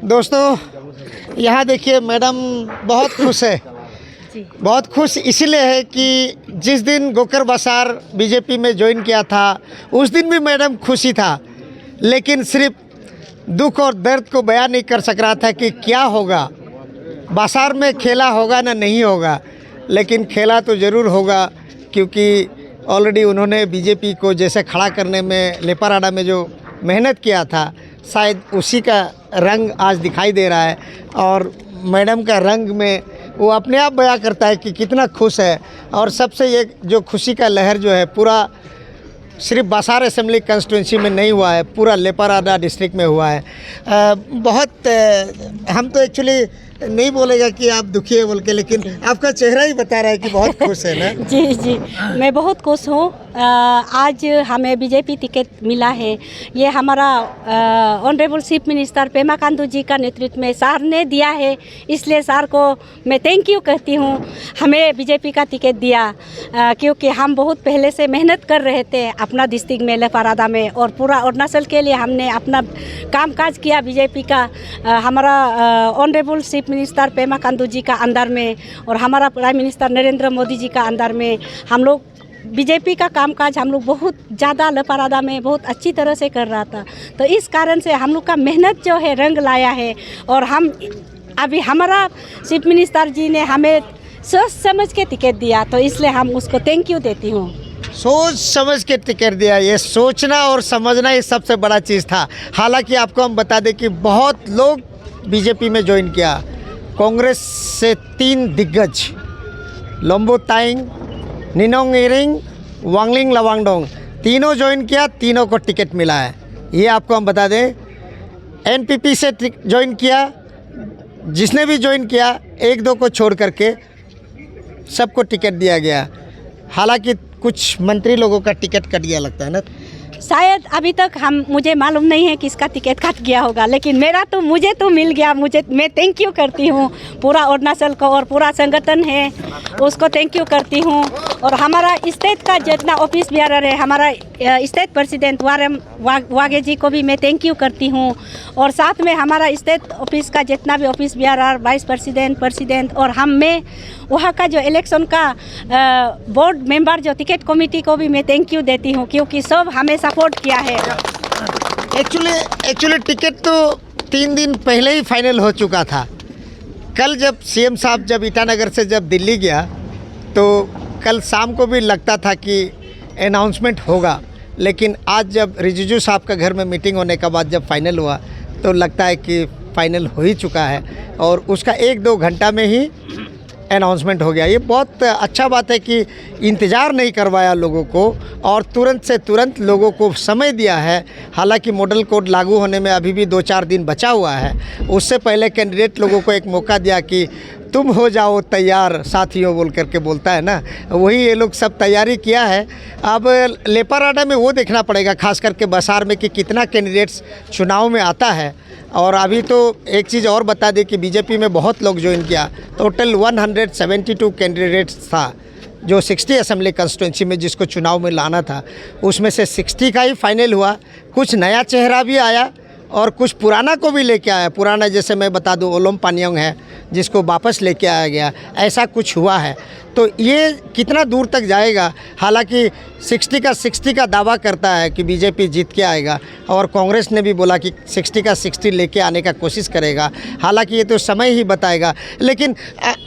दोस्तों यहाँ देखिए मैडम बहुत खुश है। बहुत खुश इसलिए है कि जिस दिन गोकर बासार बीजेपी में ज्वाइन किया था उस दिन भी मैडम खुशी था, लेकिन सिर्फ दुख और दर्द को बयान नहीं कर सक रहा था कि क्या होगा। बासार में खेला होगा ना नहीं होगा, लेकिन खेला तो ज़रूर होगा, क्योंकि ऑलरेडी उन्होंने बीजेपी को जैसे खड़ा करने में लेपाराडा में जो मेहनत किया था, शायद उसी का रंग आज दिखाई दे रहा है। और मैडम का रंग में वो अपने आप बयां करता है कि कितना खुश है। और सबसे ये जो खुशी का लहर जो है पूरा सिर्फ बासार असेंबली कंस्टिट्यूंसी में नहीं हुआ है, पूरा लेपाराडा डिस्ट्रिक्ट में हुआ है। हम तो एक्चुअली नहीं बोलेगा कि आप दुखी है बोल के, लेकिन आपका चेहरा ही बता रहा है कि बहुत खुश है ना। जी, मैं बहुत खुश हूँ। आज हमें बीजेपी टिकट मिला है। ये हमारा honourable chief minister Pema Khandu ji का नेतृत्व में सर ने दिया है, इसलिए सर को मैं थैंक यू कहती हूँ। हमें बीजेपी का टिकट दिया क्योंकि हम बहुत पहले से मेहनत कर रहे थे अपना डिस्ट्रिक्ट में लेपाराडा में, और पूरा अरुणाचल के लिए हमने अपना कामकाज किया बीजेपी का। हमारा honourable chief minister Pema Khandu ji का अंदर में और हमारा प्राइम मिनिस्टर नरेंद्र मोदी जी का अंदर में हम लोग बीजेपी का कामकाज हम लोग बहुत ज़्यादा लेपाराडा में बहुत अच्छी तरह से कर रहा था। तो इस कारण से हम लोग का मेहनत जो है रंग लाया है। और हम अभी हमारा चीफ मिनिस्टर जी ने हमें सोच समझ के टिकट दिया, तो इसलिए हम उसको थैंक यू देती हूँ। सोच समझ के टिकट दिया, ये सोचना और समझना ये सबसे बड़ा चीज़ था। हालांकि आपको हम बता दें कि बहुत लोग बीजेपी में ज्वाइन किया। कांग्रेस से 3 दिग्गज लोम्बो ताइंग, निनोंग इरिंग, वांगलिंग लवांगडोंग, तीनों ज्वाइन किया, तीनों को टिकट मिला है। ये आपको हम बता दें। एनपीपी से ज्वाइन किया, जिसने भी ज्वाइन किया 1-2 को छोड़ करके सबको टिकट दिया गया। हालांकि कुछ मंत्री लोगों का टिकट कट गया लगता है ना। शायद अभी तक मुझे मालूम नहीं है किसका टिकट कट गया होगा, लेकिन मुझे तो मिल गया। मैं थैंक यू करती हूँ पूरा अरुणाचल को और पूरा संगठन है उसको थैंक यू करती हूँ। और हमारा स्टेट का जितना ऑफिस बियरर है, हमारा स्टेट प्रेसिडेंट वारम वागे जी को भी मैं थैंक यू करती हूँ। और साथ में हमारा स्टेट ऑफिस का जितना भी ऑफिस बियरर, वाइस प्रेसिडेंट और मैं वहाँ का जो इलेक्शन का बोर्ड मेंबर जो टिकट कमेटी को भी मैं थैंक यू देती हूँ, क्योंकि सब हमें सपोर्ट किया है। एक्चुअली टिकट तो 3 दिन पहले ही फाइनल हो चुका था। कल जब सीएम साहब जब ईटानगर से जब दिल्ली गया तो कल शाम को भी लगता था कि अनाउंसमेंट होगा, लेकिन आज जब रिजिजू साहब का घर में मीटिंग होने के बाद जब फाइनल हुआ तो लगता है कि फाइनल हो ही चुका है और उसका 1-2 घंटा में ही अनाउंसमेंट हो गया। ये बहुत अच्छा बात है कि इंतज़ार नहीं करवाया लोगों को और तुरंत से तुरंत लोगों को समय दिया है। हालांकि मॉडल कोड लागू होने में अभी भी 2-4 दिन बचा हुआ है, उससे पहले कैंडिडेट लोगों को एक मौका दिया कि तुम हो जाओ तैयार साथियों बोल करके बोलता है ना, वही ये लोग सब तैयारी किया है। अब लेपाराडा में वो देखना पड़ेगा, खास करके बासार में कि कितना कैंडिडेट्स चुनाव में आता है। और अभी तो एक चीज़ और बता दें कि बीजेपी में बहुत लोग ज्वाइन किया। टोटल 172 कैंडिडेट्स था जो 60 असेंबली कंस्टिट्यूंसी में जिसको चुनाव में लाना था, उसमें से 60 का ही फाइनल हुआ। कुछ नया चेहरा भी आया और कुछ पुराना को भी लेके आया। पुराना जैसे मैं बता दूं ओलोम पानियोंग है जिसको वापस लेके आया गया, ऐसा कुछ हुआ है। तो ये कितना दूर तक जाएगा। हालांकि 60 का दावा करता है कि बीजेपी जीत के आएगा और कांग्रेस ने भी बोला कि 60 का 60 लेके आने का कोशिश करेगा। हालांकि ये तो समय ही बताएगा। लेकिन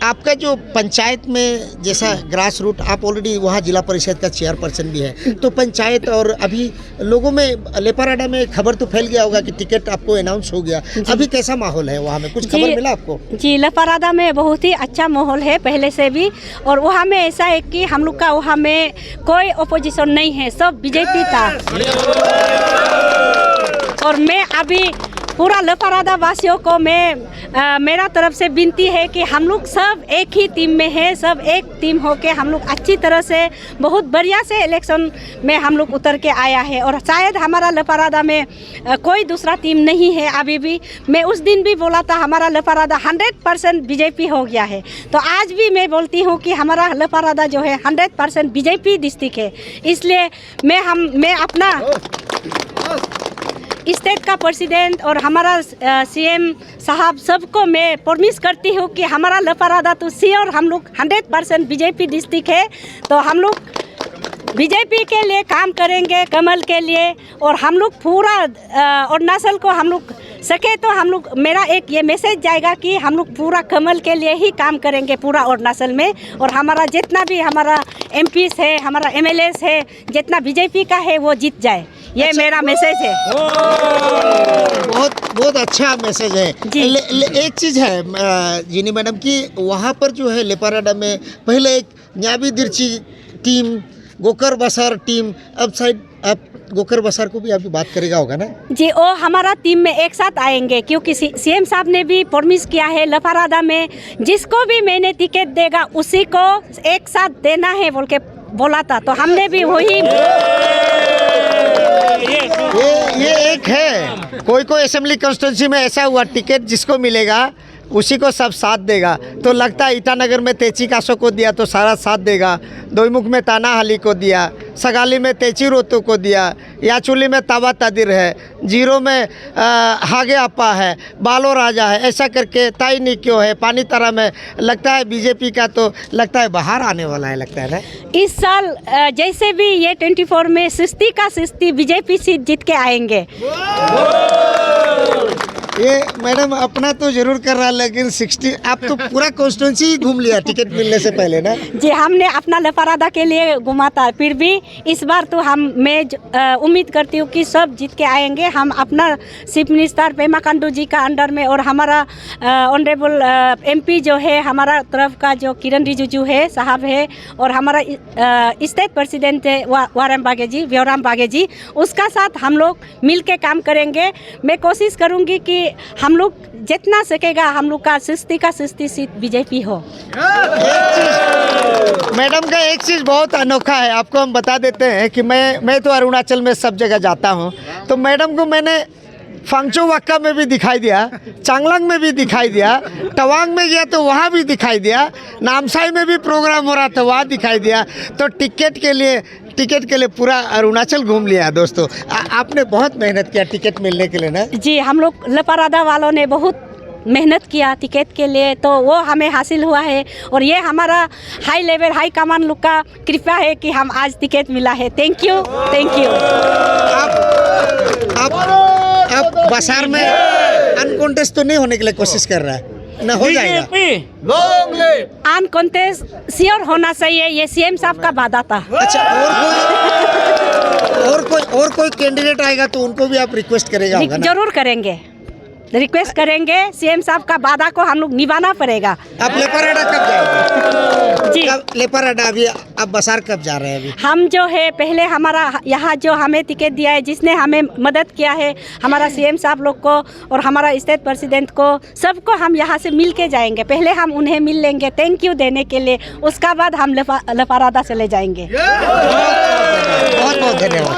आपका जो पंचायत में जैसा ग्रास रूट, आप ऑलरेडी वहाँ जिला परिषद का चेयरपर्सन भी है, तो पंचायत और अभी लोगों में लेपाराडा में खबर तो फैल गया होगा कि टिकट आपको अनाउंस हो गया। अभी कैसा माहौल है वहाँ में, कुछ खबर मिला आपको? जी, लेपाराडा में बहुत ही अच्छा माहौल है पहले से भी। और वहाँ में ऐसा है कि हम लोग का वहाँ में कोई ओपोजिशन नहीं है, सब बीजेपी था। और मैं अभी पूरा लेपाराडा वासियों को मेरा तरफ से विनती है कि हम लोग सब एक ही टीम में है, सब एक टीम होके हम लोग अच्छी तरह से बहुत बढ़िया से इलेक्शन में हम लोग उतर के आया है। और शायद हमारा लेपाराडा में कोई दूसरा टीम नहीं है अभी भी। मैं उस दिन भी बोला था हमारा लेपाराडा 100% बीजेपी हो गया है, तो आज भी मैं बोलती हूँ कि हमारा लेपाराडा जो है 100% बीजेपी डिस्ट्रिक्ट है। इसलिए मैं स्टेट का प्रेसिडेंट और हमारा सीएम साहब सबको मैं प्रॉमिस करती हूँ कि हमारा लपारादा तो श्योर हम लोग 100% बीजेपी डिस्ट्रिक्ट है, तो हम लोग बीजेपी के लिए काम करेंगे, कमल के लिए। और हम लोग पूरा अरुणाचल को हम लोग सके तो हम लोग, मेरा एक ये मैसेज जाएगा कि हम लोग पूरा कमल के लिए ही काम करेंगे पूरा अरुणाचल में। और हमारा जितना भी हमारा एमपीस है, हमारा एमएलएस है, जितना बीजेपी का है वो जीत जाए, ये मेरा मैसेज है। बहुत बहुत अच्छा मैसेज है। एक चीज़ है जिनी मैडम की वहाँ पर जो है लेपाराडा में पहले एक न्याबी दिर्ची टीम, गोकर बसार टीम, अब शायद आप गोकर बसार को भी आपकी बात करेगा होगा ना जी। वो हमारा टीम में एक साथ आएंगे, क्योंकि सीएम साहब ने भी प्रॉमिस किया है लपारादा में जिसको भी मैंने टिकट देगा उसी को एक साथ देना है बोल के बोला था, तो हमने भी वही। ये एक है, कोई असेंबली कॉन्स्टिट्यूंसी में ऐसा हुआ टिकट जिसको मिलेगा उसी को सब साथ देगा। तो लगता है ईटानगर में तेची कासो को दिया तो सारा साथ देगा, दोईमुख में तानाहाली को दिया, सगाली में तेची रोतो को दिया, याचुली में तावा तादिर है, जीरो में हागे अपा है, बालो राजा है, ऐसा करके ताई निक्यो है, पानी तारा में लगता है बीजेपी का तो लगता है बाहर आने वाला है, लगता है ना इस साल जैसे भी ये 24 में 60 का 60 बीजेपी सीट जीत के आएंगे। ये मैडम अपना तो जरूर कर रहा है, लेकिन 60 आप तो पूरा कॉन्स्टिट्यूंसी ही घूम लिया टिकट मिलने से पहले ना जी। हमने अपना लपारादा के लिए घुमा था, फिर भी इस बार तो मैं उम्मीद करती हूँ कि सब जीत के आएंगे। हम अपना चीफ मिनिस्टर पेमा खांडू जी का अंडर में और हमारा ऑनरेबल एमपी जो है हमारा तरफ का जो किरण रिजिजू है साहब है, और हमारा स्टेट प्रेसिडेंट है वाराम बागे जी, व्योराम बागे जी, उसका साथ हम लोग मिल के काम करेंगे। मैं कोशिश करूँगी कि हम लोग जितना सकेगा हम लोग का 60 सीट बीजेपी हो। मैडम का एक चीज़ बहुत अनोखा है, आपको हम बता देते हैं कि मैं तो अरुणाचल में सब जगह जाता हूँ, तो मैडम को मैंने फांगचो वाक्का में भी दिखाई दिया, चांगलांग में भी दिखाई दिया, तवांग में गया तो वहाँ भी दिखाई दिया, नामसाई में भी प्रोग्राम हो रहा था वहाँ दिखाई दिया। तो टिकट के लिए पूरा अरुणाचल घूम लिया दोस्तों। आपने बहुत मेहनत किया टिकट मिलने के लिए ना जी। हम लोग लपारादा वालों ने बहुत मेहनत किया टिकट के लिए, तो वो हमें हासिल हुआ है। और ये हमारा हाई लेवल हाई कमान लोग का कृपा है कि हम आज टिकट मिला है। Thank you. आप बसार में अनकॉन्टेस्ट तो नहीं होने के लिए कोशिश कर रहा है ना, हो जाएगा अनकॉन्टेस्ट श्योर होना चाहिए, ये सीएम साहब का वादा था। अच्छा, और कोई कैंडिडेट आएगा तो उनको भी आप रिक्वेस्ट करेगा होगा ना? जरूर करेंगे, रिक्वेस्ट करेंगे। सीएम साहब का वादा को हम लोग निभाना पड़ेगा। आप लेपाराडा कब जाएंगे जी? लेपाराडा अभी आप बसार कब जा रहे हैं अभी? हम जो है पहले हमारा यहाँ जो हमें टिकट दिया है, जिसने हमें मदद किया है, हमारा सीएम साहब लोग को और हमारा स्टेट प्रेसिडेंट को, सबको हम यहाँ से मिल के जाएंगे। पहले हम उन्हें मिल लेंगे थैंक यू देने के लिए, उसका बाद हम लपारादा चले जाएंगे। बहुत बहुत धन्यवाद।